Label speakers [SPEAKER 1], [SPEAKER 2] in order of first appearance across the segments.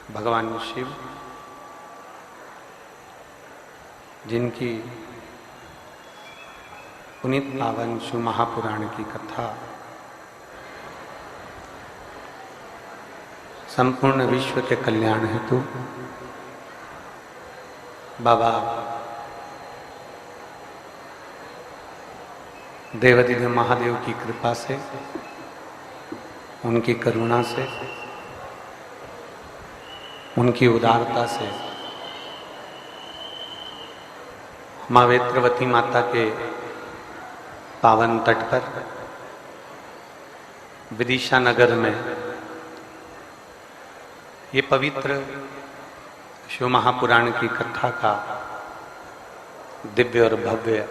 [SPEAKER 1] भगवान शिव, जिनकी पुनीत पावन शिव महापुराण की कथा संपूर्ण विश्व के कल्याण हेतु बाबा देवाधिदेव महादेव की कृपा से, उनकी करुणा से, उनकी उदारता से माँ वेत्रवती माता के पावन तट पर विदिशा नगर में ये पवित्र शिव महापुराण की कथा का दिव्य और भव्य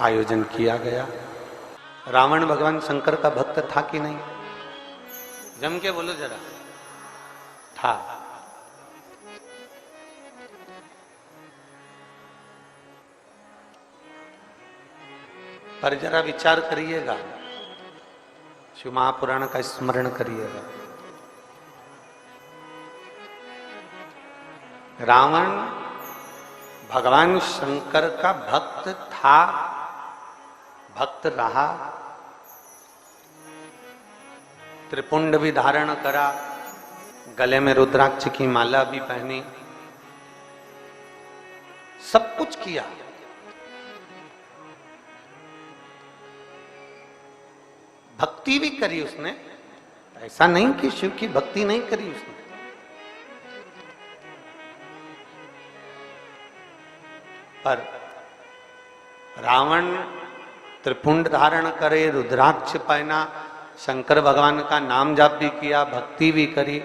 [SPEAKER 1] आयोजन किया गया। रावण भगवान शंकर का भक्त था कि नहीं? जम के बोलो जरा। था। पर जरा विचार करिएगा, शिव महापुराण का स्मरण करिएगा। रावण भगवान शंकर का भक्त था, भक्त रहा, त्रिपुंड भी धारण करा, गले में रुद्राक्ष की माला भी पहनी, सब कुछ किया। भक्ति भी करी उसने, ऐसा नहीं कि शिव की भक्ति नहीं करी उसने। पर रावण त्रिपुंड धारण करे, रुद्राक्ष पहना, शंकर भगवान का नाम जाप भी किया, भक्ति भी करी,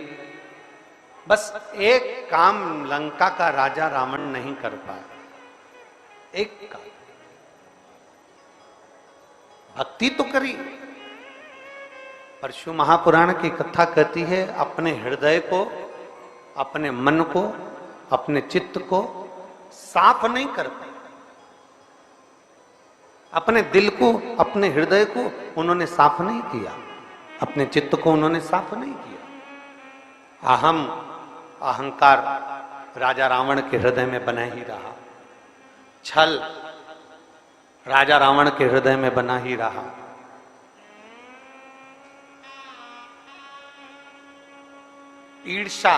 [SPEAKER 1] बस एक काम लंका का राजा रावण नहीं कर पाया। एक काम, भक्ति तो करी, पर शिव महापुराण की कथा कहती है अपने हृदय को, अपने मन को, अपने चित्त को साफ नहीं कर पाए। अपने दिल को, अपने हृदय को उन्होंने साफ नहीं किया, अपने चित्त को उन्होंने साफ नहीं किया। अहम, अहंकार राजा रावण के हृदय में बना ही रहा, छल राजा रावण के हृदय में बना ही रहा। ईर्ष्या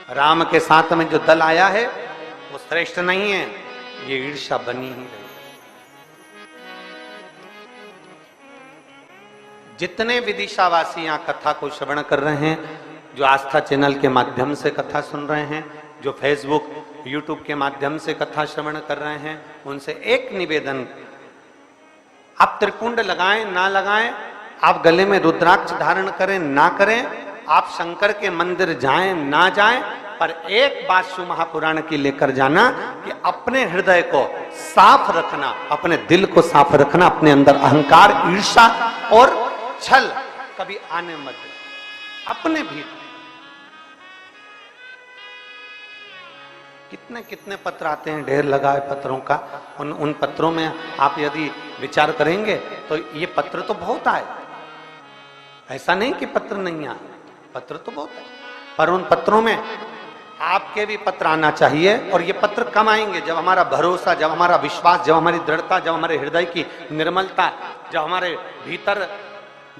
[SPEAKER 1] राम के साथ में जो दल आया है वो श्रेष्ठ नहीं है, ये ईर्ष्या बनी ही रही। जितने विदिशावासी यहाँ कथा को श्रवण कर रहे हैं, जो आस्था चैनल के माध्यम से कथा सुन रहे हैं, जो फेसबुक यूट्यूब के माध्यम से कथा श्रवण कर रहे हैं, उनसे एक निवेदन, आप त्रिपुंड लगाएं ना लगाएं, आप गले में रुद्राक्ष धारण करें ना करें, आप शंकर के मंदिर जाएं ना जाएं, पर एक बात शिव महापुराण की लेकर जाना कि अपने हृदय को साफ रखना, अपने दिल को साफ रखना, अपने अंदर अहंकार, ईर्ष्या और छल कभी आने मत देना। अपने भीतर कितने कितने पत्र आते हैं, ढेर लगा है पत्रों का। उन पत्रों में आप यदि विचार करेंगे तो ये पत्र तो बहुत आए, ऐसा नहीं कि पत्र नहीं आए, पत्र तो बहुत है, पर उन पत्रों में आपके भी पत्र आना चाहिए। और ये पत्र कम आएंगे जब हमारा भरोसा, जब हमारा विश्वास, जब हमारी दृढ़ता, जब हमारे हृदय की निर्मलता, जब हमारे भीतर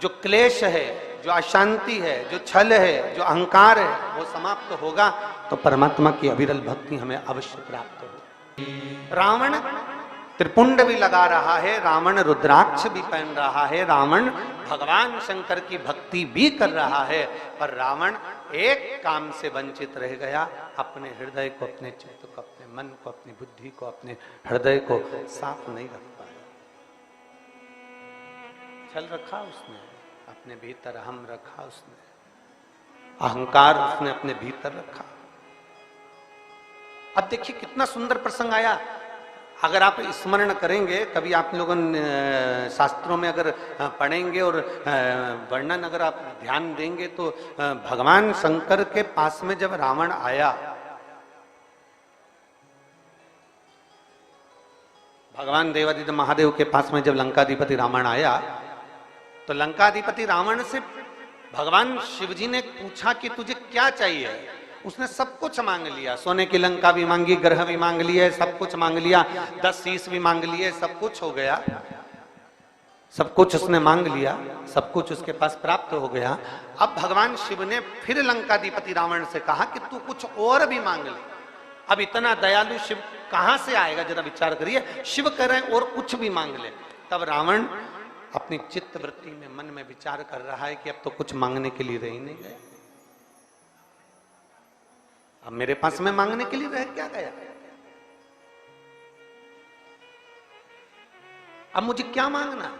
[SPEAKER 1] जो क्लेश है, जो अशांति है, जो छल है, जो अहंकार है, वो समाप्त होगा तो परमात्मा की अविरल भक्ति हमें अवश्य प्राप्त होगी। रावण त्रिपुंड भी लगा रहा है, रावण रुद्राक्ष भी पहन रहा है, रावण भगवान शंकर की भक्ति भी कर रहा है, पर रावण एक काम से वंचित रह गया, अपने हृदय को, अपने चित्त को, अपने मन को, अपनी बुद्धि को, अपने हृदय को साफ नहीं रख पाया। छल रखा उसने अपने भीतर, अहम रखा उसने, अहंकार उसने अपने भीतर रखा। अब देखिए कितना सुंदर प्रसंग आया। अगर आप स्मरण करेंगे, कभी आप लोगों शास्त्रों में अगर पढ़ेंगे और वर्णन अगर आप ध्यान देंगे तो भगवान शंकर के पास में जब रावण आया, भगवान देवादिदेव महादेव के पास में जब लंकाधिपति रावण आया तो लंकाधिपति रावण से भगवान शिवजी ने पूछा कि तुझे क्या चाहिए। उसने सब कुछ मांग लिया, सोने की लंका भी मांगी, ग्रह भी मांग लिए, सब कुछ मांग लिया, 10 शीश भी मांग लिए, सब कुछ हो गया, सब कुछ उसने मांग लिया, सब कुछ उसके पास प्राप्त हो गया। अब भगवान शिव ने फिर लंकाधिपति रावण से कहा कि तू कुछ और भी मांग ले। अब इतना दयालु शिव कहां से आएगा, जरा विचार करिए। शिव कह रहे हैं और कुछ भी मांग ले। तब रावण अपनी चित्त वृत्ति में मन में विचार कर रहा है कि अब तो कुछ मांगने के लिए रह ही नहीं गया, अब मेरे पास में मांगने के लिए रह क्या गया, अब मुझे क्या मांगना।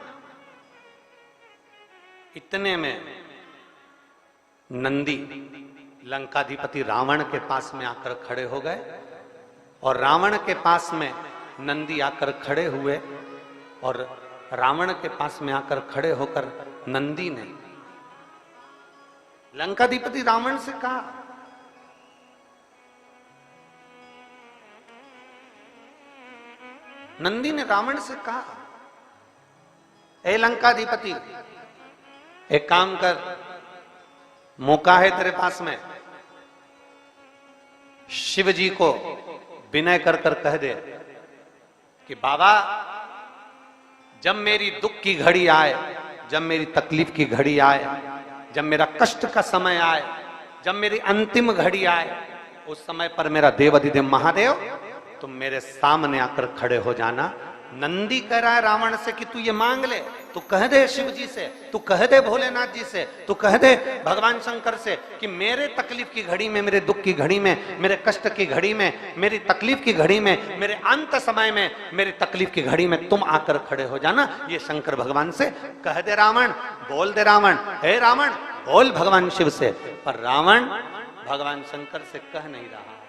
[SPEAKER 1] इतने में नंदी लंकाधिपति रावण के पास में आकर खड़े हो गए, और रावण के पास में नंदी आकर खड़े हुए, और रावण के पास में आकर खड़े होकर नंदी ने लंकाधिपति रावण से कहा, नंदी ने रावण से कहा, ए लंकाधिपति, एक काम कर, मौका है तेरे पास में, शिव जी को विनय कर कर कह दे कि बाबा, जब मेरी दुख की घड़ी आए, जब मेरी तकलीफ की घड़ी आए, जब मेरा कष्ट का समय आए, जब मेरी अंतिम घड़ी आए, उस समय पर मेरा देव अधिदेव महादेव तुम मेरे सामने आकर खड़े हो जाना। नंदी कह रहा है रावण से कि तू ये मांग ले, तू कह दे शिव जी से, तू कह दे भोलेनाथ जी से, तू कह दे भगवान शंकर से कि मेरे तकलीफ की घड़ी में, मेरे दुख की घड़ी में, मेरे कष्ट की घड़ी में, मेरी तकलीफ की घड़ी में, मेरे अंत समय में, मेरी तकलीफ की घड़ी में तुम आकर खड़े हो जाना। ये शंकर भगवान से कह दे रावण, बोल दे रावण, हे रावण बोल भगवान शिव से। पर रावण भगवान शंकर से कह नहीं रहा।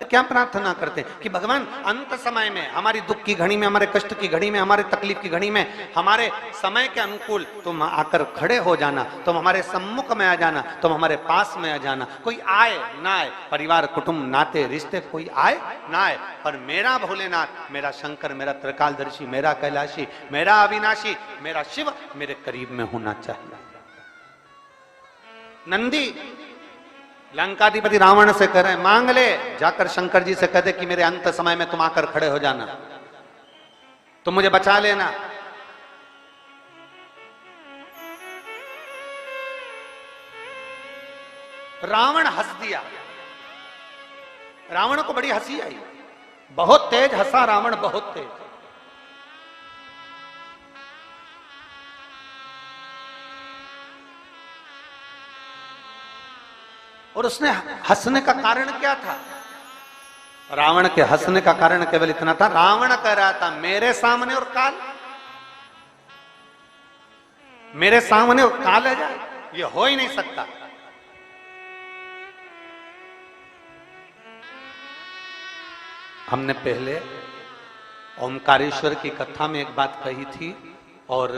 [SPEAKER 1] क्या प्रार्थना करते हैं कि भगवान अंत समय में, हमारी दुख की घड़ी में, हमारे कष्ट की घड़ी में, हमारे तकलीफ की घड़ी में, हमारे समय के अनुकूल तुम आकर खड़े हो जाना, तुम हमारे सम्मुख में आ जाना, तुम हमारे पास में आ जाना। कोई आए ना आए, परिवार कुटुंब नाते रिश्ते कोई आए ना आए, पर मेरा भोलेनाथ, मेरा शंकर, मेरा त्रिकालदर्शी, मेरा कैलाशी, मेरा अविनाशी, मेरा शिव मेरे करीब में होना चाहिए। नंदी लंकाधिपति रावण से कह रहे हैं, मांग ले, जाकर शंकर जी से कह दे कि मेरे अंत समय में तुम आकर खड़े हो जाना, तुम मुझे बचा लेना। रावण हंस दिया, रावण को बड़ी हंसी आई, बहुत तेज हंसा रावण, बहुत तेज। और उसने हंसने का कारण क्या था? रावण के हंसने का कारण केवल इतना था, रावण कह रहा था मेरे सामने और काल, मेरे सामने और काल आ जाए, ये हो ही नहीं सकता। हमने पहले ओमकारेश्वर की कथा में एक बात कही थी, और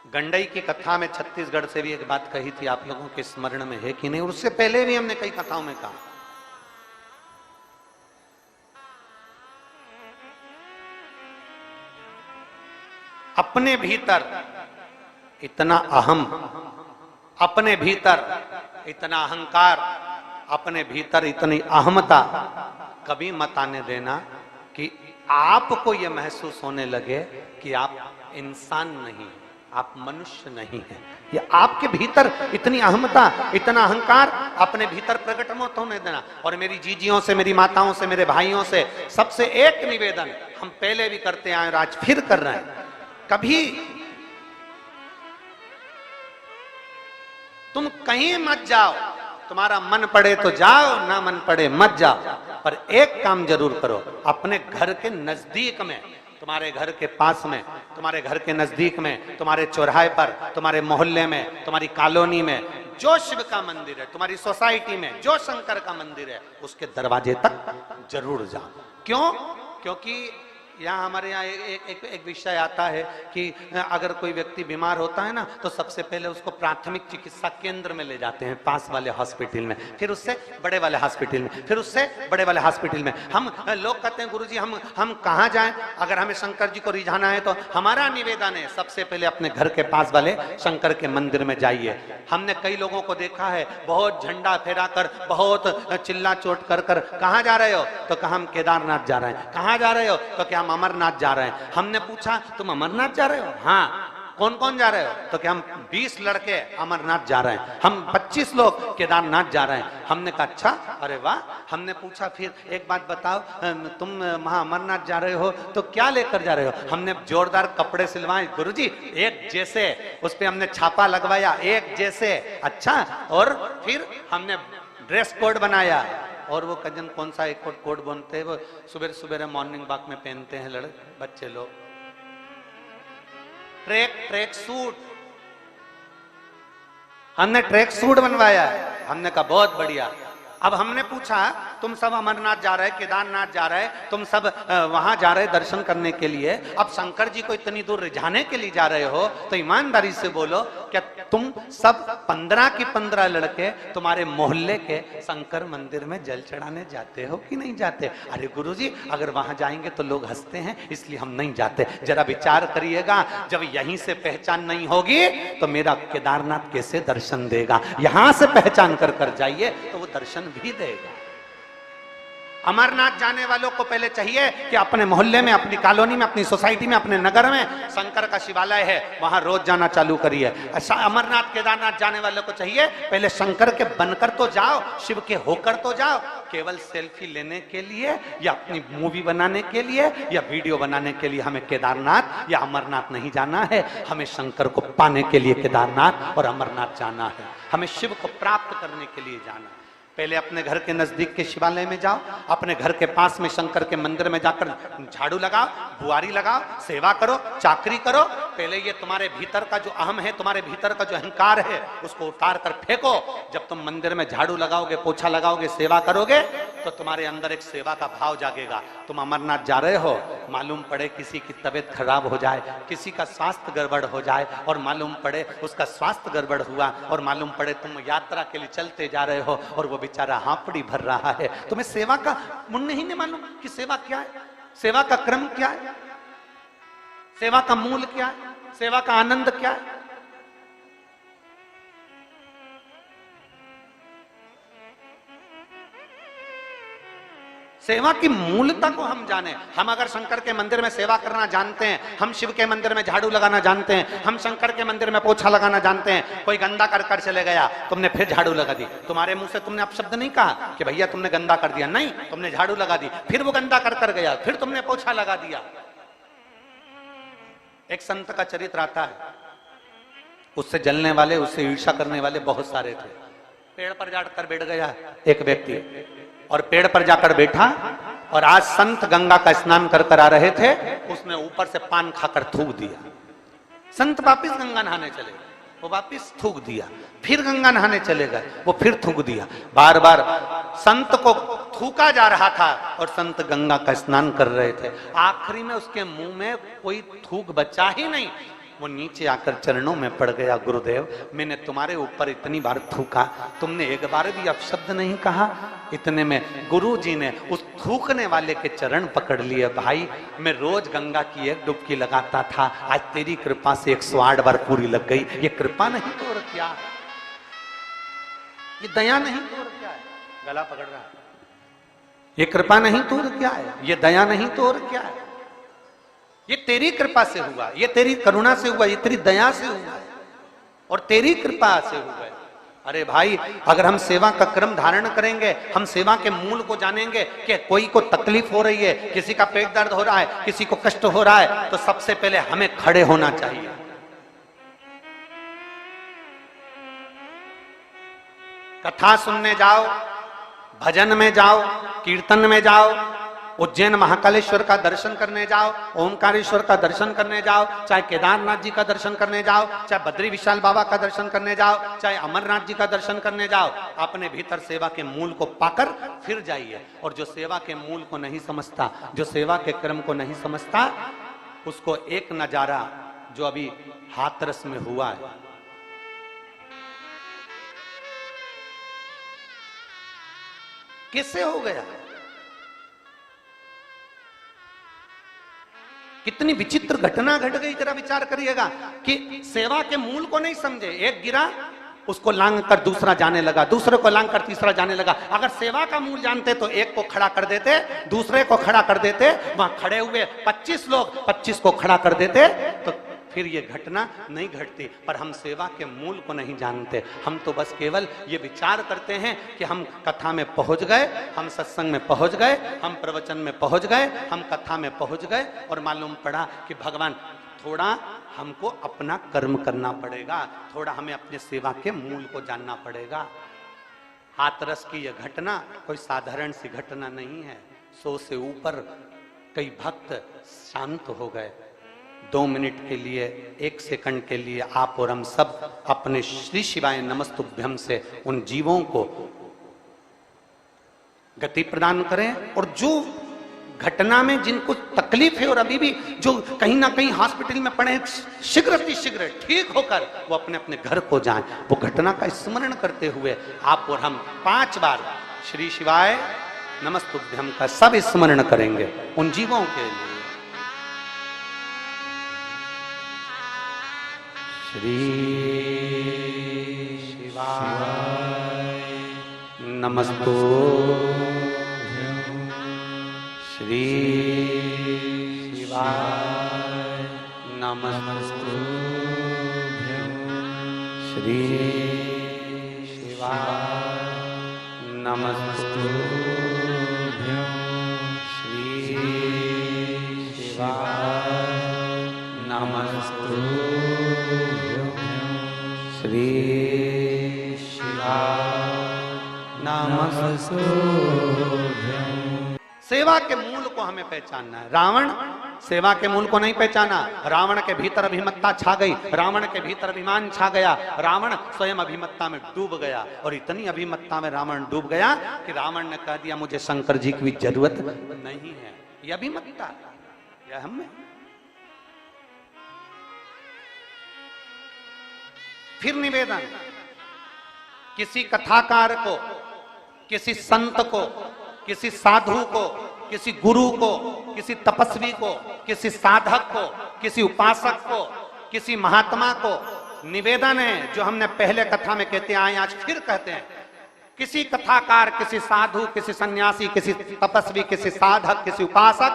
[SPEAKER 1] गंडई की कथा में छत्तीसगढ़ से भी एक बात कही थी, आप लोगों के स्मरण में है कि नहीं? उससे पहले भी हमने कई कथाओं में कहा, अपने भीतर इतना अहम, अपने भीतर इतना अहंकार, अपने भीतर इतनी अहमता कभी मत आने देना कि आपको यह महसूस होने लगे कि आप इंसान नहीं, आप मनुष्य नहीं हैं। ये आपके भीतर इतनी अहमता, इतना अहंकार अपने भीतर प्रकट मत होने देना। और मेरी जीजियों से, मेरी माताओं से, मेरे भाइयों से सबसे एक निवेदन, हम पहले भी करते आए और आज फिर कर रहे हैं, कभी तुम कहीं मत जाओ, तुम्हारा मन पड़े तो जाओ, ना मन पड़े मत जाओ, पर एक काम जरूर करो, अपने घर के नजदीक में, तुम्हारे घर के पास में, तुम्हारे घर के नजदीक में, तुम्हारे चौराहे पर, तुम्हारे मोहल्ले में, तुम्हारी कॉलोनी में जो शिव का मंदिर है, तुम्हारी सोसाइटी में जो शंकर का मंदिर है, उसके दरवाजे तक जरूर जाओ। क्यों? क्योंकि यहाँ हमारे यहाँ एक विषय आता है कि अगर कोई व्यक्ति बीमार होता है ना, तो सबसे पहले उसको प्राथमिक चिकित्सा केंद्र में ले जाते हैं, पास वाले हॉस्पिटल में, फिर उससे बड़े वाले हॉस्पिटल में, फिर उससे बड़े वाले हॉस्पिटल में। हम लोग कहते हैं गुरुजी हम कहाँ जाएं? अगर हमें शंकर जी को रिझाना है तो हमारा निवेदन है सबसे पहले अपने घर के पास वाले शंकर के मंदिर में जाइए। हमने कई लोगों को देखा है बहुत झंडा फहरा कर, बहुत चिल्ला चोट कर कर, कहाँ जा रहे हो? तो कहा हम केदारनाथ जा रहे हैं। कहाँ जा रहे हो? तो क्या हम अमरनाथ जा रहे हैं। हमने पूछा तुम अमरनाथ जा रहे हो? हाँ। कौन कौन जा रहे हो? तो क्या हम 20 लड़के अमरनाथ जा रहे हैं, हम 25 लोग केदारनाथ जा रहे हैं। हमने कहा अच्छा, अरे वाह। हमने पूछा फिर एक बात बताओ, तुम वहां अमरनाथ जा रहे हो तो क्या लेकर जा रहे हो? हमने जोरदार कपड़े सिलवाए गुरुजी, एक जैसे, उस पर हमने छापा लगवाया एक जैसे। अच्छा, और फिर हमने ड्रेस कोड बनाया, और वो कजन कौन सा एक कोड बनते हैं, वो सुबह सुबह मॉर्निंग वॉक में पहनते हैं बच्चे लोग, ट्रैक सूट। हमने ट्रैक सूट बनवाया है। हमने कहा बहुत बढ़िया। अब हमने पूछा तुम सब अमरनाथ जा रहे, केदारनाथ जा रहे, तुम सब वहां जा रहे दर्शन करने के लिए, अब शंकर जी को इतनी दूर रिझाने के लिए जा रहे हो, तो ईमानदारी से बोलो क्या तुम सब 15 की 15 लड़के तुम्हारे मोहल्ले के शंकर मंदिर में जल चढ़ाने जाते हो कि नहीं जाते? अरे गुरुजी अगर वहां जाएंगे तो लोग हंसते हैं इसलिए हम नहीं जाते। जरा विचार करिएगा, जब यहीं से पहचान नहीं होगी तो मेरा केदारनाथ कैसे दर्शन देगा? यहां से पहचान कर कर जाइए तो वो दर्शन भी देगा। अमरनाथ जाने वालों को पहले चाहिए कि अपने मोहल्ले में, अपनी कॉलोनी में, अपनी सोसाइटी में, अपने नगर में शंकर का शिवालय है, वहां रोज जाना चालू करिए। अमरनाथ केदारनाथ जाने वालों को चाहिए पहले शंकर के बनकर तो जाओ, शिव के होकर तो जाओ। केवल सेल्फी लेने के लिए या अपनी मूवी बनाने के लिए या वीडियो बनाने के लिए हमें केदारनाथ या अमरनाथ नहीं जाना है। हमें शंकर को पाने के लिए केदारनाथ और अमरनाथ जाना है। हमें शिव को प्राप्त करने के लिए जाना है। पहले अपने घर के नजदीक के शिवालय में जाओ, अपने घर के पास में शंकर के मंदिर में जाकर झाड़ू लगाओ, बुआरी लगाओ, सेवा करो, चाकरी करो। पहले ये तुम्हारे भीतर का जो अहम है, तुम्हारे भीतर का जो अहंकार है, उसको उतार कर फेंको। जब तुम मंदिर में झाड़ू लगाओगे, पोछा लगाओगे, सेवा करोगे तो तुम्हारे अंदर एक सेवा का भाव जागेगा। तुम अमरनाथ जा रहे हो, मालूम पड़े किसी की तबीयत खराब हो जाए, किसी का स्वास्थ्य गड़बड़ हो जाए और मालूम पड़े उसका स्वास्थ्य गड़बड़ हुआ, और मालूम पड़े तुम यात्रा के लिए चलते जा रहे हो और वो बेचारा हांपड़ी भर रहा है, तुम्हें सेवा का मुन्ने ही नहीं मालूम कि सेवा क्या है, सेवा का क्रम क्या है, सेवा का मूल क्या है, सेवा का आनंद क्या है। सेवा की मूलता को हम जाने। हम अगर शंकर के मंदिर में सेवा करना जानते हैं, हम शिव के मंदिर में झाड़ू लगाना जानते हैं, हम शंकर के मंदिर में पोछा लगाना जानते हैं। कोई गंदा कर कर चले गया, तुमने फिर झाड़ू लगा दी, तुम्हारे मुंह से तुमने अपशब्द नहीं कहा कि भैया तुमने गंदा कर दिया, नहीं, तुमने झाड़ू लगा दी, फिर वो गंदा कर कर गया, फिर तुमने पोछा लगा दिया। एक संत का चरित्र आता है, उससे जलने वाले, उससे ईर्ष्या करने वाले बहुत सारे थे। पेड़ पर जाकर बैठ गया एक व्यक्ति, और पेड़ पर जाकर बैठा, और आज संत गंगा का स्नान कर कर आ रहे थे, उसने ऊपर से पान खाकर थूक दिया। संत वापिस गंगा नहाने चले गए, वो वापिस थूक दिया, फिर गंगा नहाने चले गए, वो फिर थूक दिया। बार बार संत को थूका जा रहा था और संत गंगा का स्नान कर रहे थे। आखिरी में उसके मुंह में कोई थूक बचा ही नहीं, वो नीचे आकर चरणों में पड़ गया। गुरुदेव, मैंने तुम्हारे ऊपर इतनी बार थूका, तुमने एक बार भी अपशब्द नहीं कहा। इतने में गुरु जी ने उस थूकने वाले के चरण पकड़ लिए। भाई, मैं रोज गंगा की एक डुबकी लगाता था, आज तेरी कृपा से 108 बार पूरी लग गई। ये कृपा नहीं तो और क्या? ये दया नहीं तो और क्या है? गला पकड़ रहा है। ये कृपा नहीं तो और क्या है? ये दया नहीं तो और क्या है? ये तेरी कृपा से हुआ, ये तेरी करुणा से हुआ, ये तेरी दया से हुआ और तेरी कृपा से हुआ। अरे भाई, अगर हम सेवा का क्रम धारण करेंगे, हम सेवा के मूल को जानेंगे कि कोई को तकलीफ हो रही है, किसी का पेट दर्द हो रहा है, किसी को कष्ट हो रहा है, तो सबसे पहले हमें खड़े होना चाहिए। कथा सुनने जाओ, भजन में जाओ, कीर्तन में जाओ, उज्जैन महाकालेश्वर का दर्शन करने जाओ, ओमकारेश्वर का दर्शन करने जाओ, चाहे केदारनाथ जी का दर्शन करने जाओ, चाहे बद्री विशाल बाबा का दर्शन करने जाओ, चाहे अमरनाथ जी का दर्शन करने जाओ, अपने भीतर सेवा के मूल को पाकर फिर जाइए। और जो सेवा के मूल को नहीं समझता, जो सेवा के क्रम को नहीं समझता, उसको एक नजारा जो अभी हाथरस में हुआ है, कैसे हो गया, कितनी विचित्र घटना घट गई, जरा विचार करिएगा कि सेवा के मूल को नहीं समझे। एक गिरा, उसको लांग कर दूसरा जाने लगा, दूसरे को लांग कर तीसरा जाने लगा। अगर सेवा का मूल जानते तो एक को खड़ा कर देते, दूसरे को खड़ा कर देते, वहां खड़े हुए 25 लोग 25 को खड़ा कर देते, तो फिर ये घटना नहीं घटती। पर हम सेवा के मूल को नहीं जानते, हम तो बस केवल ये विचार करते हैं कि हम कथा में पहुंच गए, हम सत्संग में पहुंच गए, हम प्रवचन में पहुंच गए, हम कथा में पहुंच गए, और मालूम पड़ा कि भगवान थोड़ा हमको अपना कर्म करना पड़ेगा, थोड़ा हमें अपने सेवा के मूल को जानना पड़ेगा। हाथरस की यह घटना कोई साधारण सी घटना नहीं है। 100 से ऊपर कई भक्त शांत हो गए। 2 मिनट के लिए, 1 सेकंड के लिए आप और हम सब अपने श्री शिवाय नमस्तुभ्यम से उन जीवों को गति प्रदान करें। और जो घटना में जिनको तकलीफ है और अभी भी जो कहीं ना कहीं हॉस्पिटल में पड़े, शीघ्र अतिशीघ्र ठीक होकर वो अपने अपने घर को जाएं। वो घटना का स्मरण करते हुए आप और हम 5 बार श्री शिवाय नमस्तुभ्यम का सब स्मरण करेंगे उन जीवों के लिए। श्री शिवाय नमस्तुभ्यं, श्री शिवाय नमस्तुभ्यं, श्री शिवाय नमस्तुभ्यं, श्री शिवाय नमस्तुभ्यं, श्री शिवाय नमस्तुभ्यं। सेवा के मूल को हमें पहचानना है। रावण सेवा के मूल को नहीं पहचाना, रावण के भीतर अभिमत्ता छा गई, रावण के भीतर अभिमान छा गया, रावण स्वयं अभिमत्ता में डूब गया। और इतनी अभिमत्ता में रावण डूब गया कि रावण ने कह दिया मुझे शंकर जी की जरूरत नहीं है। ये अभिमत्ता, यह हमें। फिर निवेदन, किसी कथाकार को, किसी संत को, किसी साधु को, किसी गुरु को, किसी तपस्वी को, किसी साधक को, किसी उपासक को, किसी महात्मा को निवेदन है, जो हमने पहले कथा में कहते आए आज फिर कहते हैं, किसी कथाकार, किसी साधु, किसी सन्यासी, किसी तपस्वी, किसी साधक, किसी उपासक,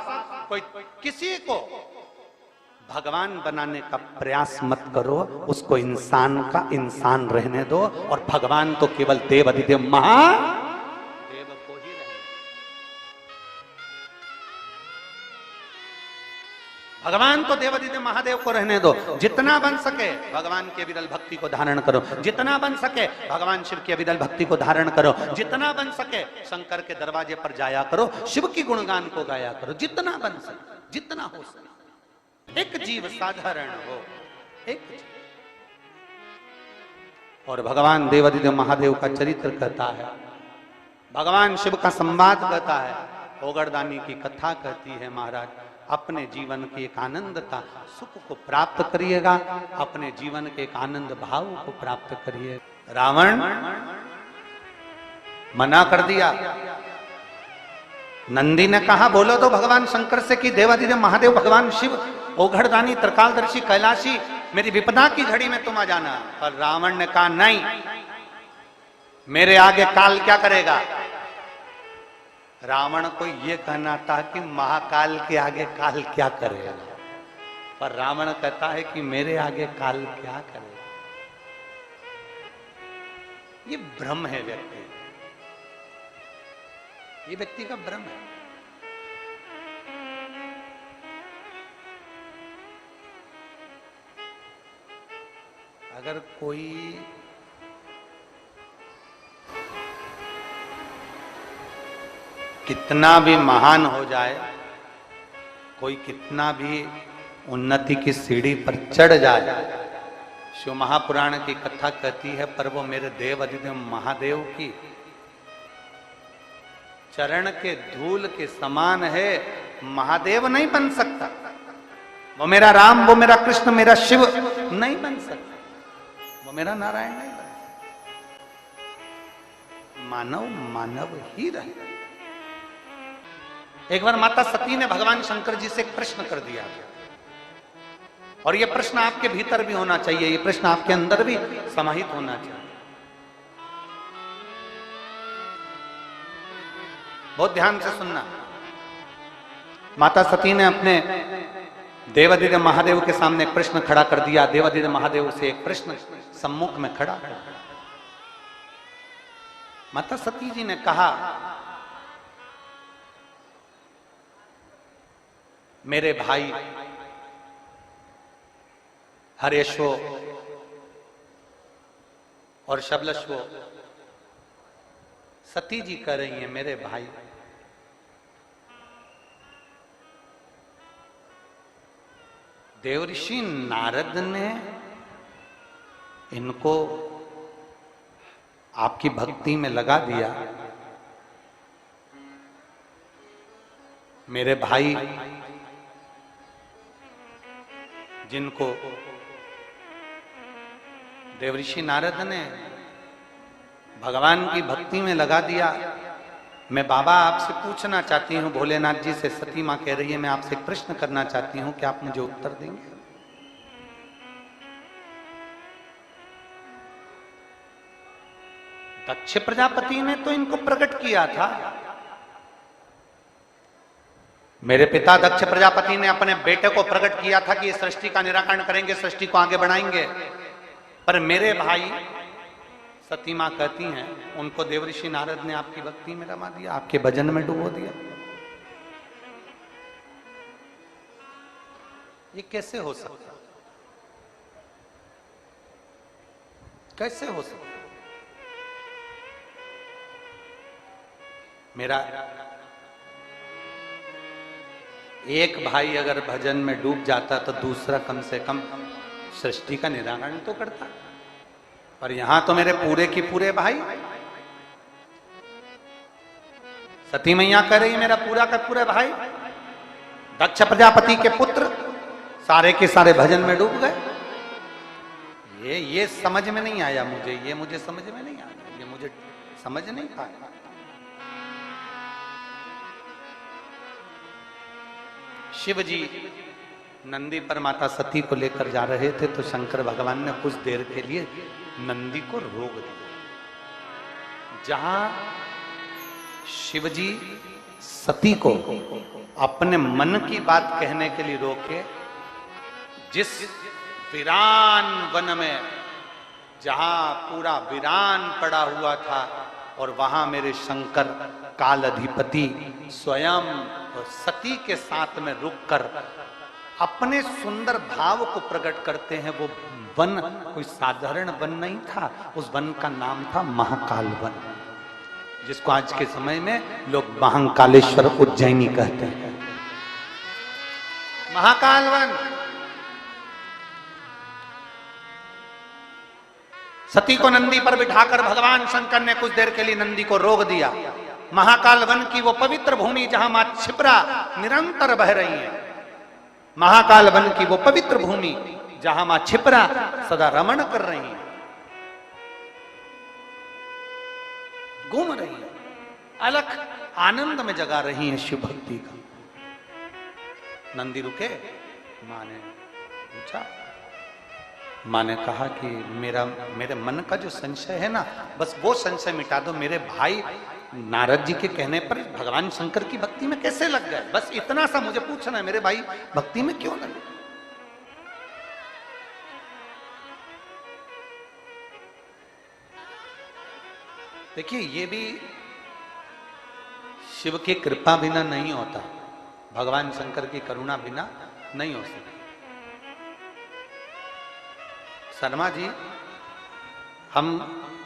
[SPEAKER 1] कोई किसी को भगवान बनाने का प्रयास मत करो, उसको इंसान का इंसान रहने दो। और भगवान तो केवल देव अधिदेव महादेव को ही रहने। भगवान तो देव अधिदेव महादेव को रहने दो। जितना बन सके भगवान की अविरल भक्ति को धारण करो, जितना बन सके भगवान शिव की अविरल भक्ति को धारण करो, जितना बन सके शंकर के दरवाजे पर जाया करो, शिव की गुणगान को गाया करो, जितना बन सके, जितना हो सके। एक जीव साधारण हो, एक जीव। और भगवान देवाधिदेव महादेव का चरित्र कहता है, भगवान शिव का संवाद कहता है, ओगरदानी की कथा कहती है महाराज, अपने जीवन के एक आनंद का सुख को प्राप्त करिएगा, अपने जीवन के एक आनंद भाव को प्राप्त करिए। रावण मना कर दिया। नंदी ने कहा बोलो तो भगवान शंकर से कि देवाधिदेव महादेव भगवान शिव ओघड़दानी त्रिकालदर्शी कैलाशी मेरी विपदा की घड़ी में तुम आ जाना। पर रावण ने कहा नहीं, मेरे आगे काल क्या करेगा। रावण को यह कहना था कि महाकाल के आगे काल क्या करेगा, पर रावण कहता है कि मेरे आगे काल क्या करेगा। ये भ्रम है व्यक्ति, ये व्यक्ति का भ्रम है। अगर कोई कितना भी महान हो जाए, कोई कितना भी उन्नति की सीढ़ी पर चढ़ जाए, शिव महापुराण की कथा कहती है, पर वो मेरे देव अधिदेव महादेव की चरण के धूल के समान है, महादेव नहीं बन सकता। वो मेरा राम, वो मेरा कृष्ण, मेरा शिव नहीं बन सकता, वो मेरा नारायण नहीं बन सकता। मानव मानव ही रहे। एक बार माता सती ने भगवान शंकर जी से एक प्रश्न कर दिया, और यह प्रश्न आपके भीतर भी होना चाहिए, यह प्रश्न आपके अंदर भी समाहित होना चाहिए। बहुत ध्यान से सुनना। माता सती ने अपने देवादिदेव महादेव के सामने एक प्रश्न खड़ा कर दिया। देवादिदेव महादेव से एक प्रश्न सम्मुख में खड़ा कर दिया। माता सती जी ने कहा, मेरे भाई हरेशो और शबलश्वो, सती जी कह रही हैं, मेरे भाई देवऋषि नारद ने इनको आपकी भक्ति में लगा दिया। मेरे भाई जिनको देवऋषि नारद ने भगवान की भक्ति में लगा दिया, मैं बाबा आपसे पूछना चाहती हूं, भोलेनाथ जी से सती मां कह रही है, मैं आपसे एक प्रश्न करना चाहती हूं, क्या आप मुझे उत्तर देंगे? दक्ष प्रजापति ने तो इनको प्रकट किया था। मेरे पिता दक्ष प्रजापति ने अपने बेटे को प्रकट किया था कि ये सृष्टि का निराकरण करेंगे, सृष्टि को आगे बढ़ाएंगे। पर मेरे भाई सती मां कहती हैं, उनको देवऋषि नारद ने आपकी भक्ति में रमा दिया, आपके भजन में डुबो दिया। ये कैसे हो सकता? कैसे हो सकता? मेरा एक भाई अगर भजन में डूब जाता तो दूसरा कम से कम सृष्टि का निराकरण तो करता। पर यहां तो मेरे पूरे की पूरे भाई, सती मैया कह रही है, मेरा पूरा का पूरे भाई दक्ष प्रजापति के पुत्र सारे के सारे भजन में डूब गए। ये समझ में नहीं आया मुझे, ये मुझे समझ में नहीं आया, ये मुझे समझ नहीं पाया। शिव जी नंदी पर माता सती को लेकर जा रहे थे, तो शंकर भगवान ने कुछ देर के लिए नंदी को रोक दिया। जहां शिव जी सती को अपने मन की बात कहने के लिए रोके, जिस वीरान वन में जहां पूरा वीरान पड़ा हुआ था, और वहां मेरे शंकर काल अधिपति स्वयं सती के साथ में रुककर अपने सुंदर भाव को प्रकट करते हैं। वो वन कोई साधारण वन नहीं था, उस वन का नाम था महाकाल वन, जिसको आज के समय में लोग महाकालेश्वर उज्जैनी कहते हैं। महाकाल वन। सती को नंदी पर बिठाकर भगवान शंकर ने कुछ देर के लिए नंदी को रोक दिया। महाकाल वन की वो पवित्र भूमि जहां मां क्षिप्रा निरंतर बह रही है, महाकाल वन की वो पवित्र भूमि जहां मां क्षिप्रा सदा रमण कर रही है, घूम रही है, अलख आनंद में जगा रही है शिव भक्ति का। नंदी रुके, मां ने पूछा, मां ने कहा कि मेरे मन का जो संशय है ना, बस वो संशय मिटा दो। मेरे भाई नारद जी के कहने पर भगवान शंकर की भक्ति में कैसे लग गए, बस इतना सा मुझे पूछना है, मेरे भाई भक्ति में क्यों लगे? देखिए, ये भी शिव की कृपा बिना नहीं होता, भगवान शंकर की करुणा बिना नहीं हो सकती। शर्मा जी, हम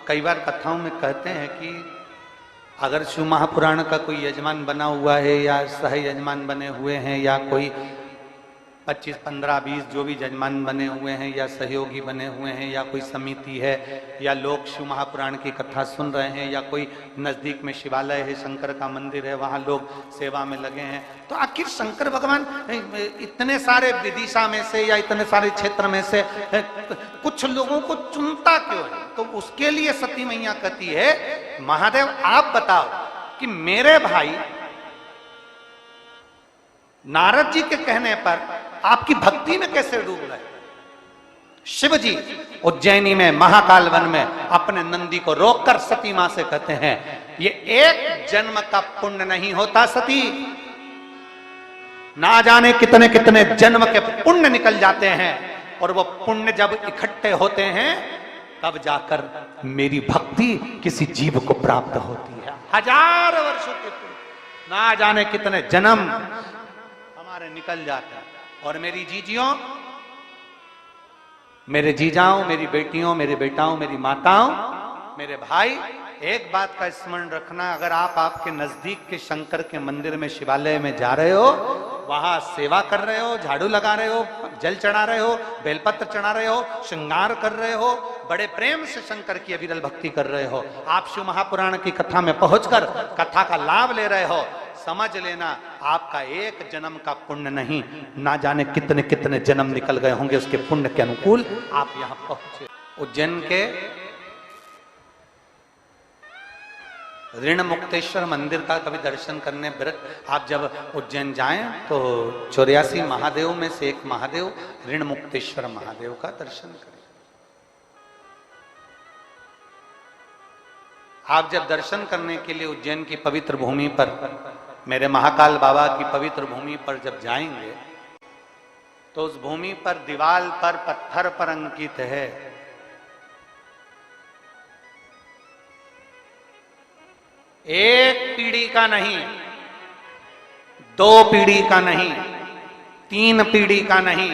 [SPEAKER 1] कई बार कथाओं में कहते हैं कि अगर शिव महापुराण का कोई यजमान बना हुआ है या सह यजमान बने हुए हैं या कोई 25, 15, 20 जो भी यजमान बने हुए हैं या सहयोगी बने हुए हैं या कोई समिति है या लोग शिव महापुराण की कथा सुन रहे हैं या कोई नजदीक में शिवालय है, शंकर का मंदिर है, वहां लोग सेवा में लगे हैं, तो आखिर शंकर भगवान इतने सारे विदिशा में से या इतने सारे क्षेत्र में से कुछ लोगों को चुनता क्यों है? तो उसके लिए सती मैया कहती है, महादेव आप बताओ कि मेरे भाई नारद जी के कहने पर आपकी भक्ति में कैसे डूब गए। शिव जी उज्जैनी में महाकाल वन में अपने नंदी को रोककर सती मां से कहते हैं, ये एक जन्म का पुण्य नहीं होता सती, ना जाने कितने कितने जन्म के पुण्य निकल जाते हैं, और वो पुण्य जब इकट्ठे होते हैं तब जाकर मेरी भक्ति किसी जीव को प्राप्त होती है। 1000 वर्षों के पुण्य, ना जाने कितने जन्म हमारे निकल जाते हैं। और मेरी जीजियों, मेरे जीजाओं, मेरी बेटियों, मेरे बेटाओं, मेरी माताओं, मेरे भाई, एक बात का स्मरण रखना, अगर आप आपके नजदीक के शंकर के मंदिर में, शिवालय में जा रहे हो, वहां सेवा कर रहे हो, झाड़ू लगा रहे हो, जल चढ़ा रहे हो, बेलपत्र चढ़ा रहे हो, श्रृंगार कर रहे हो, बड़े प्रेम से शंकर की अविरल भक्ति कर रहे हो, आप शिव महापुराण की कथा में पहुंचकर कथा का लाभ ले रहे हो, समझ लेना आपका एक जन्म का पुण्य नहीं, ना जाने कितने कितने जन्म निकल गए होंगे उसके पुण्य के अनुकूल आप यहां पहुंचे। उज्जैन के ऋण मुक्तेश्वर मंदिर का कभी दर्शन करने आप जब उज्जैन जाएं तो 84 महादेव में से एक महादेव ऋण मुक्तेश्वर महादेव का दर्शन करें। आप जब दर्शन करने के लिए उज्जैन की पवित्र भूमि पर, मेरे महाकाल बाबा की पवित्र भूमि पर जब जाएंगे तो उस भूमि पर दीवाल पर पत्थर पर अंकित है, एक पीढ़ी का नहीं, 2 पीढ़ी का नहीं, 3 पीढ़ी का नहीं,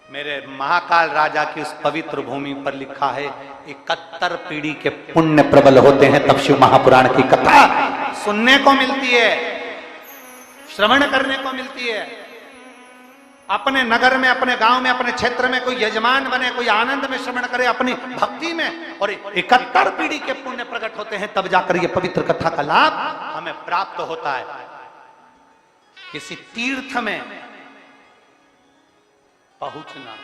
[SPEAKER 1] मेरे महाकाल राजा की उस पवित्र भूमि पर लिखा है 71 पीढ़ी के पुण्य प्रबल होते हैं तब शिव महापुराण की कथा सुनने को मिलती है, श्रवण करने को मिलती है। अपने नगर में, अपने गांव में, अपने क्षेत्र में कोई यजमान बने, कोई आनंद में श्रवण करे अपनी भक्ति में, और 71 पीढ़ी के पुण्य प्रकट होते हैं तब जाकर ये पवित्र कथा का लाभ हमें प्राप्त होता है। किसी तीर्थ में पहुंचना,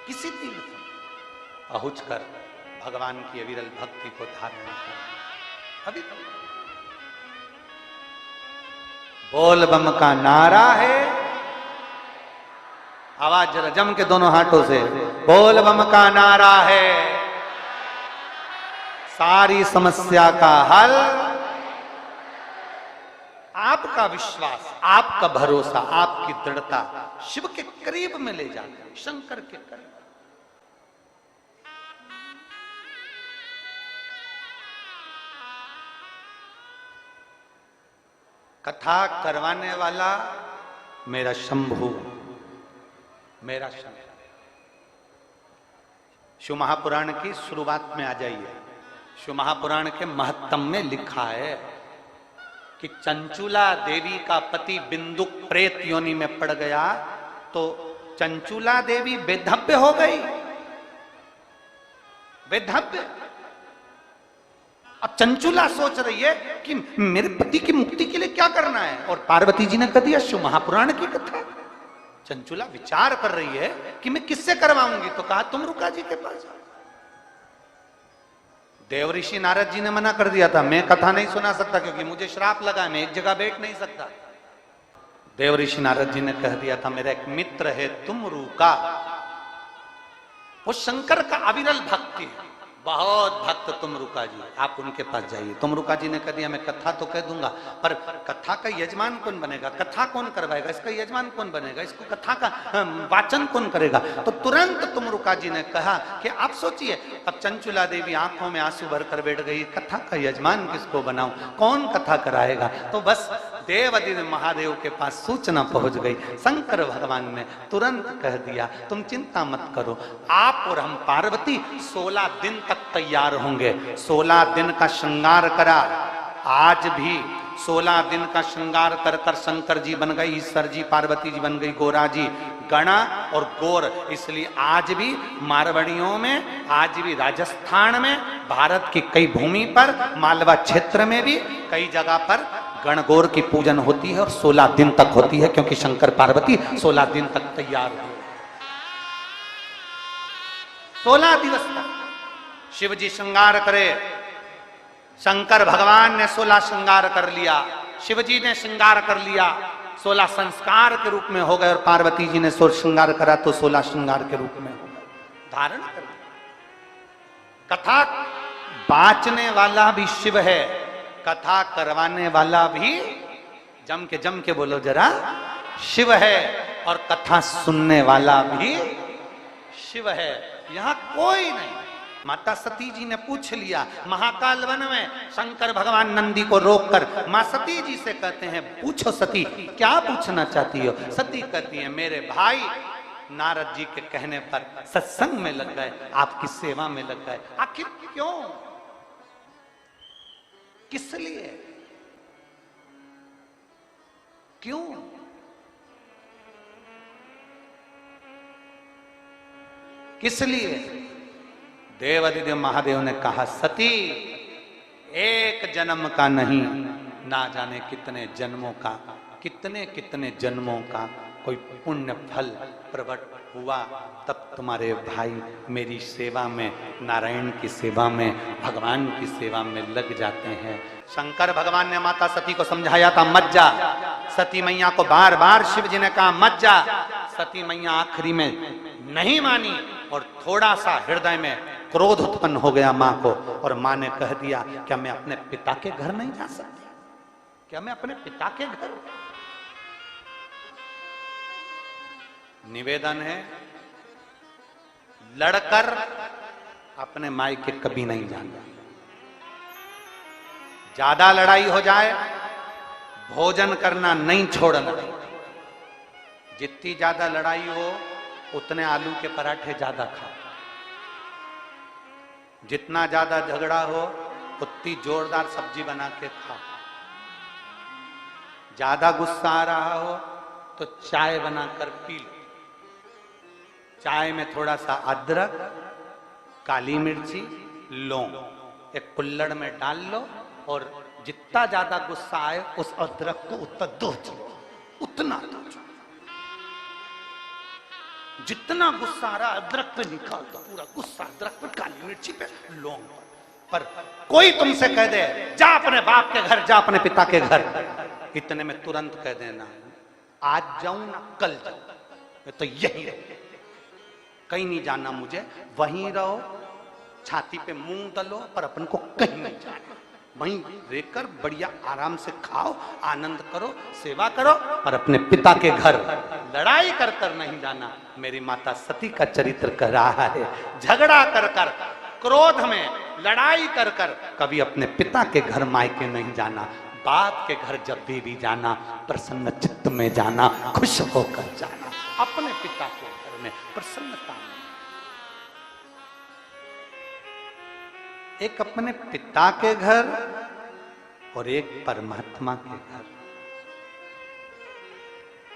[SPEAKER 1] किसी तीर्थ में पहुंचकर भगवान की अविरल भक्ति को धारण करना, अभी बोल बम का नारा है, आवाज जरा जम के दोनों हाथों से, बोल बम का नारा है, सारी समस्या का हल, आपका विश्वास, आपका भरोसा, आपकी दृढ़ता शिव के करीब में ले जाता है, शंकर के करीब। कथा करवाने वाला मेरा शंभु, मेरा शंभु। शिव महापुराण की शुरुआत में आ जाइए। शिव महापुराण के महत्तम में लिखा है कि चंचुला देवी का पति बिंदुक प्रेत योनि में पड़ गया तो चंचुला देवी बेधव्य हो गई, बेधव्य। अब चंचुला सोच रही है कि मेरे पति की मुक्ति के लिए क्या करना है, और पार्वती जी ने कह दिया शिव महापुराण की कथा। चंचुला विचार कर रही है कि मैं किससे करवाऊंगी, तो कहा तुम रुका जी के पास जाओ। देव ऋषि नारद जी ने मना कर दिया था, मैं कथा नहीं सुना सकता क्योंकि मुझे श्राप लगा, मैं एक जगह बैठ नहीं सकता। देव ऋषि नारद जी ने कह दिया था, मेरा एक मित्र है तुम रुका, वो शंकर का अविरल भक्ति है, बहुत भक्त तुम रुका जी, आप उनके पास जाइए। तुम रुका जी ने कह दिया, मैं कथा तो कह दूंगा पर कथा का यजमान कौन बनेगा, कथा कौन करवाएगा, इसका यजमान कौन बनेगा, इसको कथा का वाचन कौन करेगा। तो तुरंत तुम रुका जी ने कहा कि आप सोचिए। अब चंचुला देवी आंखों में आंसू भर कर बैठ गई, कथा का यजमान किसको बनाऊं, कौन कथा कराएगा। तो बस देवादिदेव महादेव के पास सूचना पहुंच गई। शंकर भगवान ने तुरंत कह दिया तुम चिंता मत करो, आप और हम पार्वती 16 दिन तक तैयार होंगे। 16 दिन का श्रृंगार करा। आज भी 16 दिन का श्रृंगार कर कर शंकर जी बन गई, ईश्वर जी, पार्वती जी बन गई, गोरा जी, गणा और गौर। इसलिए आज भी मारवाड़ियों में, आज भी राजस्थान में, भारत की कई भूमि पर, मालवा क्षेत्र में भी कई जगह पर गणगौर की पूजन होती है और 16 दिन तक होती है, क्योंकि शंकर पार्वती 16 दिन तक तैयार हुए। 16 दिवस तक शिव जी श्रृंगार करे। शंकर भगवान ने 16 श्रृंगार कर लिया, शिव जी ने श्रृंगार कर लिया, 16 संस्कार के रूप में हो गए, और पार्वती जी ने 16 श्रृंगार करा तो 16 श्रृंगार के रूप में हो गए, धारण कर लिया। कथा बांचने वाला भी शिव है, कथा करवाने वाला भी जम के बोलो जरा, शिव है, और कथा सुनने वाला भी शिव है। यहां कोई नहीं। माता सती जी ने पूछ लिया महाकाल वन में, शंकर भगवान नंदी को रोककर मां सती जी से कहते हैं पूछो सती, क्या पूछना चाहती हो? सती कहती है मेरे भाई नारद जी के कहने पर सत्संग में लग गए, आपकी सेवा में लग गए। आखिर क्यों, किस लिए, क्यों? किस लिए? देवादिदेव महादेव ने कहा सती एक जन्म का नहीं, ना जाने कितने जन्मों का, कितने कितने जन्मों का कोई पुण्य फल प्रकट हुआ, तब तुम्हारे भाई मेरी सेवा में, नारायण की सेवा में, भगवान की सेवा में लग जाते हैं। शंकर भगवान ने माता सती को समझाया था मत जा। सती मैया को बार बार शिव जी ने कहा मत जा। सती मैया आखिरी में नहीं मानी, और थोड़ा सा हृदय में क्रोध उत्पन्न हो गया मां को, और मां ने कह दिया क्या मैं अपने पिता के घर नहीं जा सकती? क्या मैं अपने पिता के घर? निवेदन है लड़कर अपने मायके कभी नहीं जाना। ज्यादा लड़ाई हो जाए भोजन करना नहीं छोड़ना। जितनी ज्यादा लड़ाई हो उतने आलू के पराठे ज्यादा खाओ। जितना ज्यादा झगड़ा हो उतनी जोरदार सब्जी बना के खाओ। ज्यादा गुस्सा आ रहा हो तो चाय बनाकर पी लो। चाय में थोड़ा सा अदरक, काली मिर्ची, लौंग एक कुल्हड़ में डाल लो, और जितना ज्यादा गुस्सा आए उस अदरक को उतना दो, उतना दो। जितना गुस्सा आ रहा अदरक पे निकाल दो, पूरा गुस्सा अदरक पे, काली मिर्ची पे, लौंग पर। कोई तुमसे कह दे जा अपने बाप के घर, जा अपने पिता के घर, इतने में तुरंत कह देना आज जाऊं ना कल जाऊं, तो यही रहे, कहीं नहीं जाना मुझे, वहीं रहो, छाती पे मूंग दलो, पर अपन को कहीं नहीं जाना, वहीं रहकर बढ़िया आराम से खाओ, आनंद करो, सेवा करो, पर अपने पिता के घर लड़ाई कर कर नहीं जाना। मेरी माता सती का चरित्र कह रहा है, झगड़ा कर कर, क्रोध में लड़ाई कर कर कभी अपने पिता के घर मायके नहीं जाना। बाप के घर जब भी जाना प्रसन्न चित्त में जाना, खुश होकर जाना, अपने पिता के घर में प्रसन्नता में। एक अपने पिता के घर और एक परमात्मा के घर।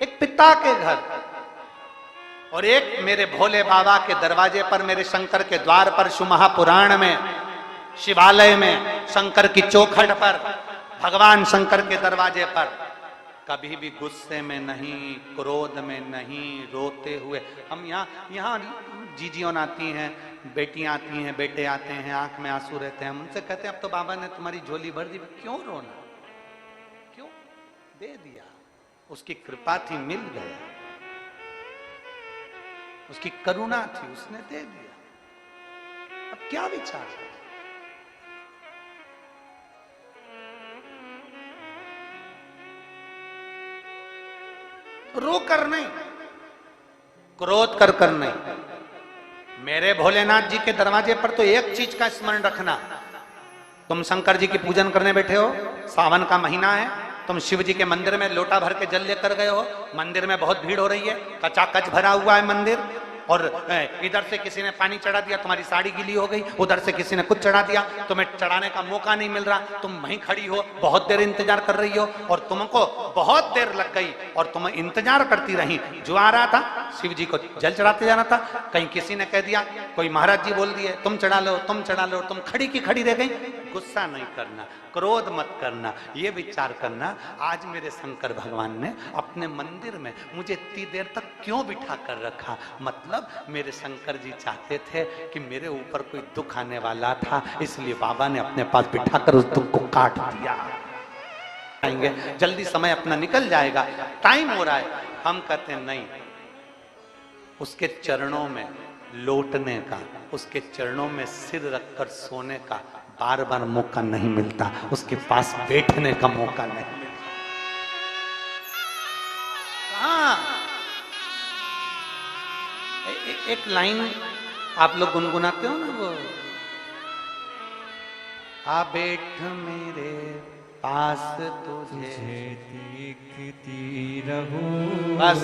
[SPEAKER 1] एक पिता के घर और एक मेरे भोले बाबा के दरवाजे पर, मेरे शंकर के द्वार पर, शिव महापुराण में, शिवालय में, शंकर की चौखट पर, भगवान शंकर के दरवाजे पर कभी भी गुस्से में नहीं, क्रोध में नहीं, रोते हुए। हम यहाँ जीजियों आती हैं, बेटियां आती हैं, बेटे आते हैं, आंख में आंसू रहते हैं, हम उनसे कहते हैं अब तो बाबा ने तुम्हारी झोली भर दी, क्यों रोना, क्यों? दे दिया, उसकी कृपा थी, मिल गया, उसकी करुणा थी, उसने दे दिया, अब क्या विचार है? रो कर नहीं, क्रोध कर कर नहीं। मेरे भोलेनाथ जी के दरवाजे पर तो एक चीज का स्मरण रखना, तुम शंकर जी की पूजन करने बैठे हो, सावन का महीना है, तुम शिव जी के मंदिर में लोटा भर के जल लेकर गए हो, मंदिर में बहुत भीड़ हो रही है, कचाकच भरा हुआ है मंदिर, और इधर से किसी ने पानी चढ़ा दिया, तुम्हारी साड़ी गीली हो गई, उधर से किसी ने कुछ चढ़ा दिया, तुम्हें चढ़ाने का मौका नहीं मिल रहा, तुम वहीं खड़ी हो, बहुत देर इंतजार कर रही हो, और तुमको बहुत देर लग गई और तुम इंतजार करती रही। जो आ रहा था शिव जी को जल चढ़ाते जाना था, कहीं किसी ने कह दिया, कोई महाराज जी बोल दिए तुम चढ़ा लो, तुम चढ़ा लो, तुम खड़ी की खड़ी रह गई। गुस्सा नहीं करना, क्रोध मत करना, ये विचार करना आज मेरे शंकर भगवान ने अपने मंदिर में मुझे इतनी देर तक क्यों बिठा कर रखा। मतलब मेरे शंकर जी चाहते थे कि मेरे ऊपर कोई दुख आने वाला था, इसलिए बाबा ने अपने पास बिठाकर उस दुख को काट दिया। आएंगे जल्दी, समय अपना निकल जाएगा, टाइम हो रहा है। हम कहते हैं नहीं, उसके चरणों में लौटने का, उसके चरणों में सिर रखकर सोने का बार बार मौका नहीं मिलता, उसके पास बैठने का मौका नहीं मिलता। हाँ, एक लाइन आप लोग गुनगुनाते हो ना, वो आ बैठ मेरे पास तुझे देखती रहूं। बस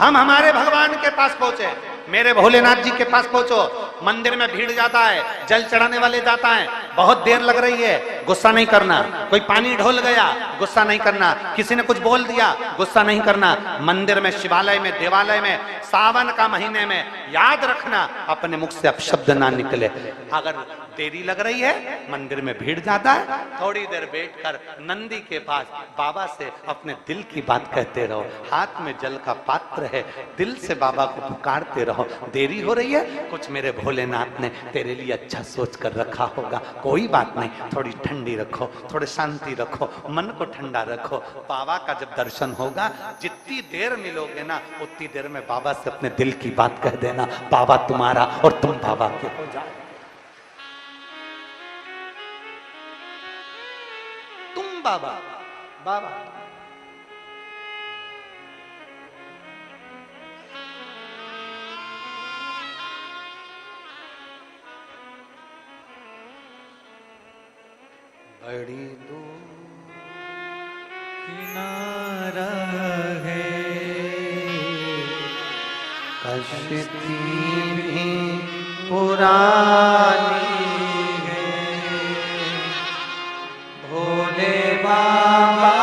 [SPEAKER 1] हम हमारे भगवान के पास पहुंचे, मेरे भोलेनाथ जी के पास पहुंचो। मंदिर में भीड़ जाता है, जल चढ़ाने वाले जाता है, बहुत देर लग रही है, गुस्सा नहीं करना। कोई पानी ढोल गया, गुस्सा नहीं करना। किसी ने कुछ बोल दिया, गुस्सा नहीं करना। मंदिर में, शिवालय में, देवालय में, सावन का महीने में याद रखना अपने मुख से अपशब्द ना निकले। अगर देरी लग रही है, मंदिर में भीड़ ज्यादा है, थोड़ी देर बैठकर नंदी के पास बाबा से अपने दिल की बात कहते रहो। हाथ में जल का पात्र है, दिल से बाबा को पुकारते रहो। देरी हो रही है, कुछ मेरे भोलेनाथ ने तेरे लिए अच्छा सोच कर रखा होगा, कोई बात नहीं, थोड़ी ठंडी रखो, थोड़ी शांति रखो, मन को ठंडा रखो। बाबा का जब दर्शन होगा, जितनी देर मिलोगे ना, उतनी देर में बाबा से अपने दिल की बात कह देना। बाबा तुम्हारा और तुम बाबा के हो जाओ। तुम बाबा, बाबा बड़ी दूर किनारा है, कश्ती भी पुरानी है, भोले बाबा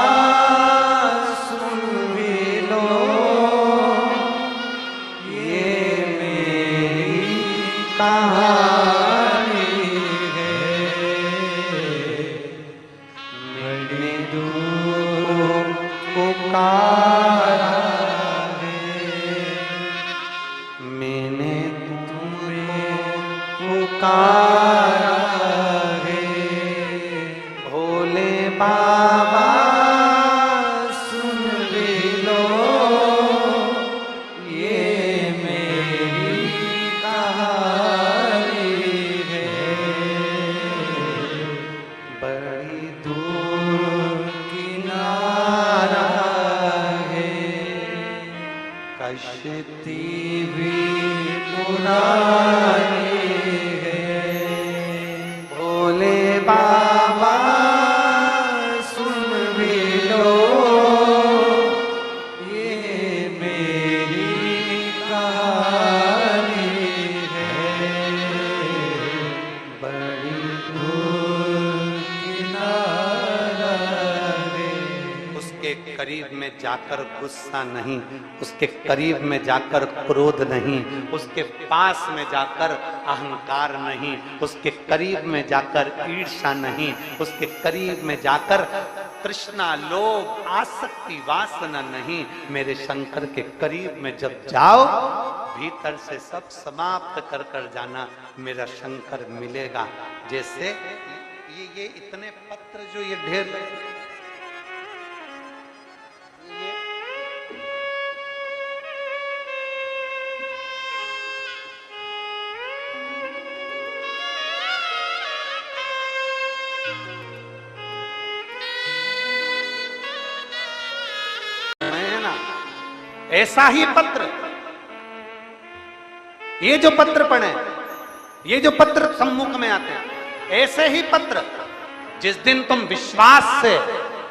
[SPEAKER 1] सुन भी लो ये मेरी कहानी है। बड़ी दूर पुकारा है, मैंने तुम्हें पुकारा है, भोले बाबा सुन भी लो ये मेरी कहानी है। बड़ी दूर किनारा है, कश्ती भी पुरानी है, भोले बाबा सुन भी लो ये मेरी कहानी है। बड़ी दूर किनारा है, उसके करीब में जाकर गुस्सा नहीं, उसके करीब में जाकर क्रोध नहीं, उसके पास में जाकर अहंकार नहीं, उसके करीब में जाकर ईर्ष्या नहीं, उसके करीब में जाकर तृष्णा, लोभ, आसक्ति, वासना नहीं। मेरे शंकर के करीब में जब जाओ, भीतर से सब समाप्त कर कर जाना, मेरा शंकर मिलेगा। जैसे ये इतने पत्र जो ये ढेर ऐसा ही पत्र, ये जो पत्र पढ़े, ये जो पत्र सम्मुख में आते हैं, ऐसे ही पत्र जिस दिन तुम विश्वास से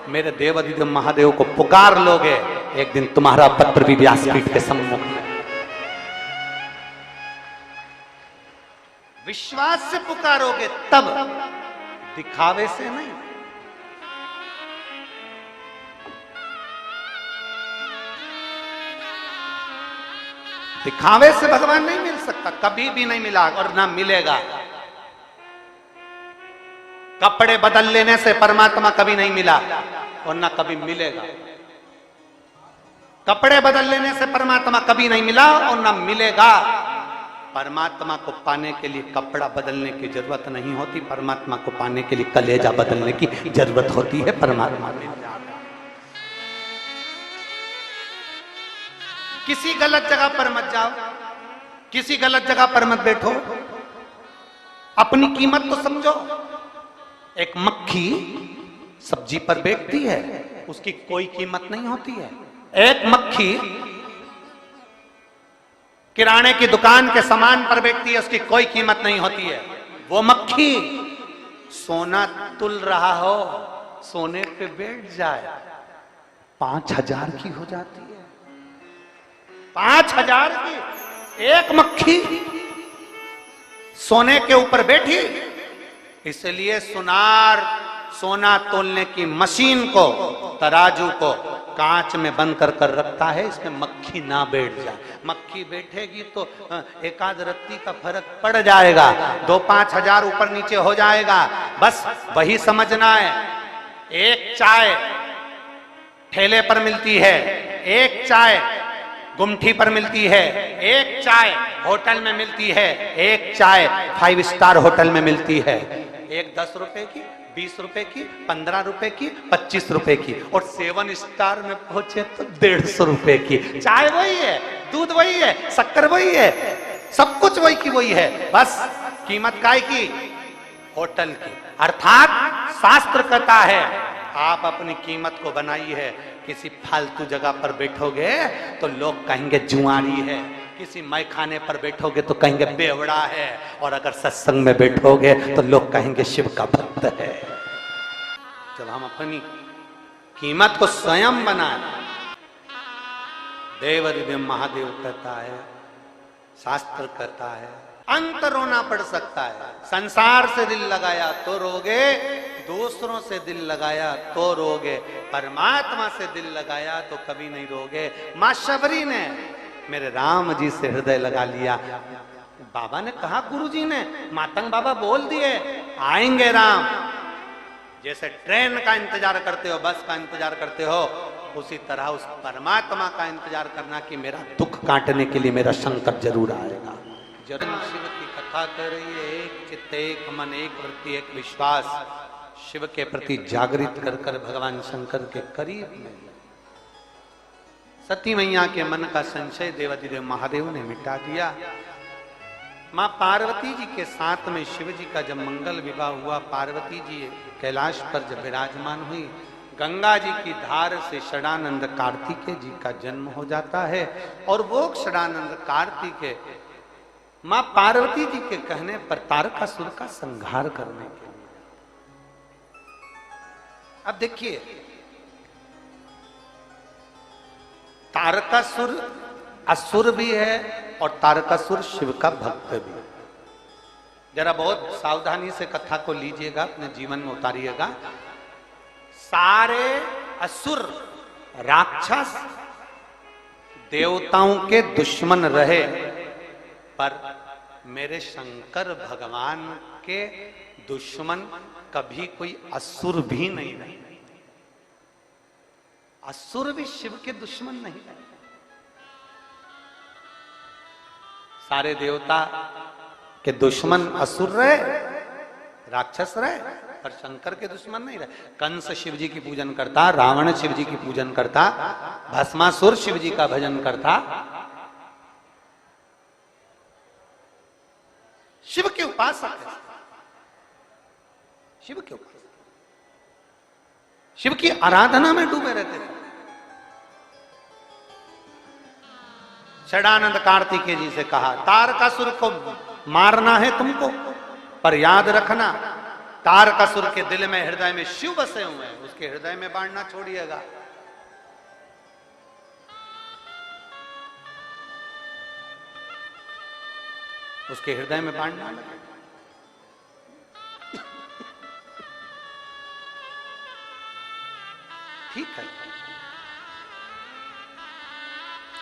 [SPEAKER 1] मेरे देवाधिदेव महादेव को पुकार लोगे, एक दिन तुम्हारा पत्र भी व्यासपीठ के सम्मुख में। विश्वास से पुकारोगे तब, दिखावे से नहीं। दिखावे से भगवान नहीं मिल सकता, कभी भी नहीं मिला और ना मिलेगा। कपड़े बदल लेने से परमात्मा कभी नहीं मिला और ना कभी मिलेगा। कपड़े बदल लेने से परमात्मा कभी नहीं मिला और ना मिलेगा। परमात्मा को पाने के लिए कपड़ा बदलने की जरूरत नहीं होती, परमात्मा को पाने के लिए कलेजा बदलने की जरूरत होती है। परमात्मा में किसी गलत जगह पर मत जाओ, किसी गलत जगह पर मत बैठो, अपनी कीमत तो समझो। एक मक्खी सब्जी पर बैठती है, उसकी कोई कीमत नहीं होती है। एक मक्खी किराने की दुकान के सामान पर बैठती है, उसकी कोई कीमत नहीं होती है। वो मक्खी सोना तुल रहा हो, सोने पे बैठ जाए, 5,000 की हो जाती है। 5,000 की एक मक्खी सोने के ऊपर बैठी। इसलिए सुनार सोना तोलने की मशीन को, तराजू को कांच में बंद कर रखता है, इसमें मक्खी ना बैठ जाए। मक्खी बैठेगी तो एकाध रत्ती का फर्क पड़ जाएगा, 2-5 हजार ऊपर नीचे हो जाएगा। बस वही समझना है। एक चाय ठेले पर मिलती है, एक चाय गुमठी पर मिलती है, एक चाय होटल में मिलती है, एक चाय 5 स्टार होटल में मिलती है। एक 10 रुपए की, 20 रुपए की, 15 रुपए की, 25 रुपए की, और 7 स्टार में पहुंचे तो 150 रुपए की। चाय वही है, दूध वही है, शक्कर वही है, सब कुछ वही की वही है, बस कीमत काय की? होटल की। अर्थात शास्त्र कहता है आप अपनी कीमत को बनाई है। किसी फालतू जगह पर बैठोगे तो लोग कहेंगे जुआरी है, किसी मैखाने पर बैठोगे तो कहेंगे बेवड़ा है, और अगर सत्संग में बैठोगे तो लोग कहेंगे शिव का भक्त है। जब हम अपनी कीमत को स्वयं बनाए, देवाधिदेव महादेव कहता है, शास्त्र कहता है, अंत रोना पड़ सकता है। संसार से दिल लगाया तो रोगे, दूसरों से दिल लगाया तो रोगे, परमात्मा से दिल लगाया तो कभी नहीं रोगे। मां शबरी ने मेरे राम जी से हृदय लगा लिया। बाबा ने कहा, गुरुजी ने, मातंग बाबा बोल दिए आएंगे राम। जैसे ट्रेन का इंतजार करते हो, बस का इंतजार करते हो, उसी तरह उस परमात्मा का इंतजार करना कि मेरा दुख काटने के लिए मेरा शंकर जरूर आएगा। जरूर शिव की कथा कर रही है, एक चित्त, एक मन, एक वृत्ति, एक विश्वास, शिव के प्रति जागृत कर कर भगवान शंकर के करीब में। सती मैया के मन का संशय देवाधिदेव महादेव ने मिटा दिया। मां पार्वती जी के साथ में शिव जी का जब मंगल विवाह हुआ, पार्वती जी कैलाश पर जब विराजमान हुई, गंगा जी की धार से षडानंद कार्तिकेय जी का जन्म हो जाता है। और वो षडानंद कार्तिकेय मां पार्वती जी के कहने पर तारकासुर का संहार करने के लिए। अब देखिए, तारकासुर असुर भी है और तारकासुर शिव का भक्त भी। जरा बहुत सावधानी से कथा को लीजिएगा, अपने जीवन में उतारिएगा। सारे असुर राक्षस देवताओं के दुश्मन रहे, पर मेरे शंकर भगवान के दुश्मन कभी कोई असुर भी नहीं रहे। असुर भी शिव के दुश्मन नहीं रहे। सारे देवता के दुश्मन असुर रहे, राक्षस रहे, पर शंकर के दुश्मन नहीं रहे। कंस शिव जी की पूजन करता, रावण शिव जी की पूजन करता, भस्मासुर शिव जी का भजन करता। शिव के उपासक है, शिव के उपासक, शिव की आराधना में डूबे रहते थे। षडानंद कार्तिकेय जी से कहा, तारकासुर को मारना है तुमको, पर याद रखना तारकासुर के दिल में हृदय में शिव बसे हुए हैं, उसके हृदय में बाण ना छोड़िएगा। उसके हृदय में बाण ना लगे। ठीक है,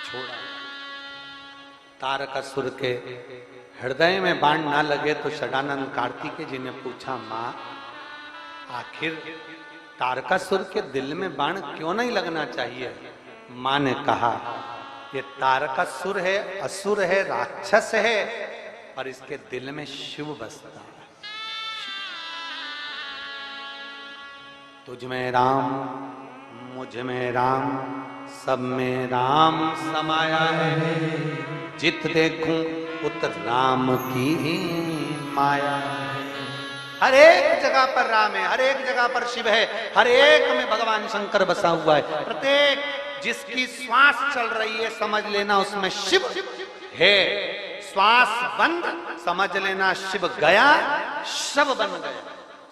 [SPEAKER 1] छोड़ा। तारकासुर के हृदय में बाण ना लगे तो षडानंद कार्तिकेय जी ने पूछा, मां आखिर तारकासुर के दिल में बाण क्यों नहीं लगना चाहिए? मां ने कहा, ये तारकासुर है, असुर है, राक्षस है, और इसके दिल में शिव बसता है। तुझ में राम, मुझ में राम, सब में राम समाया है। जित देखूं उत राम की माया है। हर एक जगह पर राम है, हर एक जगह पर शिव है, हर एक में भगवान शंकर बसा हुआ है। प्रत्येक जिसकी श्वास चल रही है समझ लेना उसमें शिव है। श्वास बंद समझ लेना शिव गया, शव बन गया।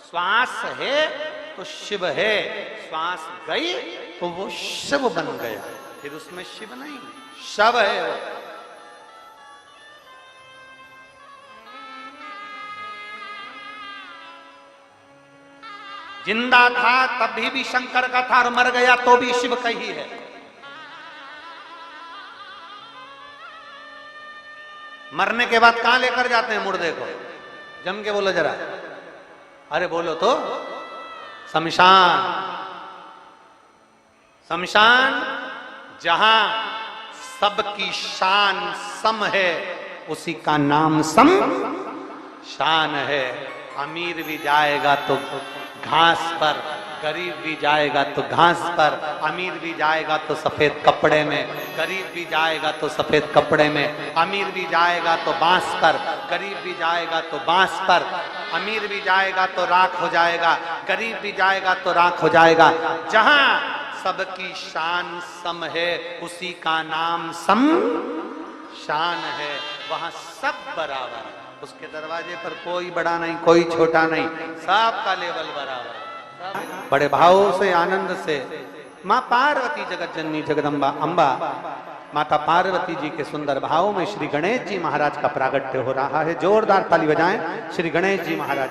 [SPEAKER 1] श्वास है तो शिव है, श्वास गई तो वो शव बन गया, फिर उसमें शिव नहीं, शव है वो। जिंदा था तभी भी शंकर का था और मर गया तो भी शिव का ही है। मरने के बाद कहां लेकर जाते हैं मुर्दे को? जम के बोलो जरा, अरे बोलो तो। शमशान। शमशान जहां सबकी शान सम है उसी का नाम सम शान है। अमीर भी जाएगा तो घास पर, गरीब भी जाएगा तो घास पर, अमीर भी जाएगा तो सफेद कपड़े में, गरीब भी जाएगा तो सफेद कपड़े में, अमीर भी जाएगा तो बांस पर, गरीब भी जाएगा तो बांस पर, अमीर भी जाएगा तो राख हो जाएगा, गरीब भी जाएगा तो राख हो जाएगा। जहां सबकी शान सम है उसी का नाम सम शान है, वहां सब बराबर है। उसके दरवाजे पर कोई बड़ा नहीं, कोई छोटा नहीं, सबका लेवल बराबर। बड़े भाव से, आनंद से मां पार्वती जगत जननी जगदम्बा अंबा माता पार्वती जी के सुंदर भाव में श्री गणेश जी महाराज का प्रागट्य हो रहा है। जोरदार ताली बजाएं श्री गणेश जी महाराज।